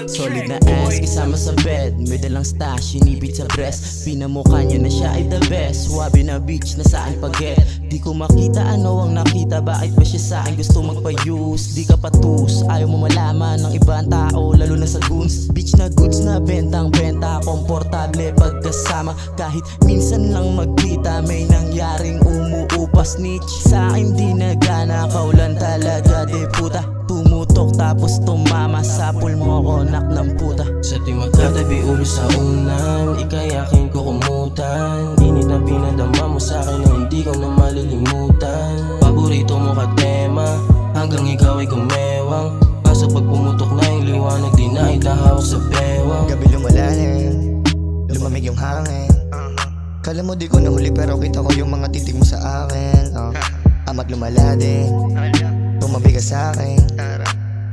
Solid na ass kasama sa bed, may dalang stash, inibit sa breast. Pinamukha niya na siya ay the best. Wabi na beach na saan paget. Di ko makita ano ang nakita, bakit ba siya sa'kin gusto magpa-use? Di ka patus, ayaw mo malaman ng ibang tao, lalo na sa goons. Beach na goods na bentang benta, komportable pagkasama. Kahit minsan lang magkita, may nangyaring umuupas. Snitch sa'kin di nagana, kaulan talaga de puta. Tumutok tapos tumama sa pulmo ko, nak ng puta. Sa tuwing magkatabi ulo sa unan, ika'y aking kukumutan. Init na pinadama mo sa'kin na hindi ko na malilimutan. Paborito mo ka tema, hanggang ikaw ay gumewang. Kaso pag pumutok na yung liwanag, di na itahawak sa bewang. Gabi lumalalim, lumamig yung hangin. Kala mo di ko nahuli pero kita ko yung mga titig mo sa akin. Amat lumala din, tumabi ka sa'kin.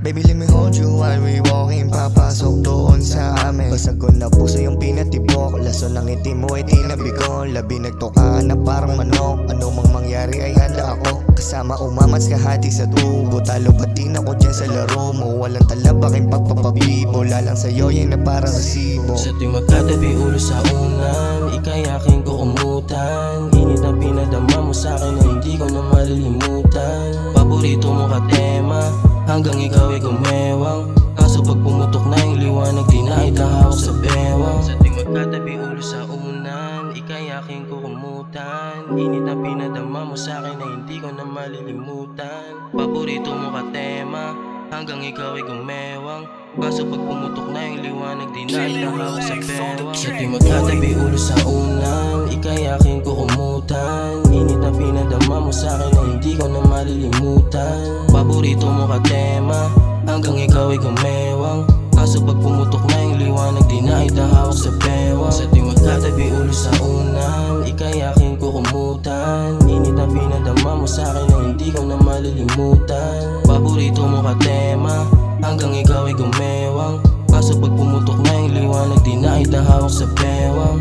Baby, let me hold you while we walking. Papasok doon sa amin. Basag ko na puso yung pinatibok. Laso ng ngiti mo ay tinabigo. Labi nagtukaan na parang manok. Ano mang mangyari ay handa ako. Kasama umamats kahati sa tubo. Talo patin ako dyan sa laro mo. Walang talabaking pagpapabibo. Lalang sa'yo yan na parang resibo. Sa tuwing magkatabi ulo sa unan, ika'y aking kukumutan. Init na pinadama mo sa'kin na hindi ko na malilimutan. Paborito mo ka tema, hanggang ikaw ay gumewang. Kaso pag pumutok na yung liwanag, di na itahawak sa bewang. Sa tuwing magkatabi ulo sa unan, ika'y aking kukumutan. Init na pinadama mo sa'kin na hindi ko na malilimutan. Paborito mo ka tema, hanggang ikaw ay gumewang. Kaso pag pumutok na yung liwanag, di na itahawak sa bewang. Sa tuwing magkatabi ulo sa unan, ika'y aking kukumutan. Init na pinadama mo sa'kin na hindi ko na malilimutan. Paborito mo ka tema, hanggang ikaw ay gumewang. Kaso pag pumutok na yung liwanag, di na itahawak sa bewang. Sa tuwing magkatabi ulo sa unan, ika'y aking kukumutan. Init na pinadama mo sa'kin na hindi ko na malilimutan. Paborito mo ka tema, hanggang ikaw ay gumewang. Kaso pag pumutok na yung liwanag, di na itahawak sa bewang.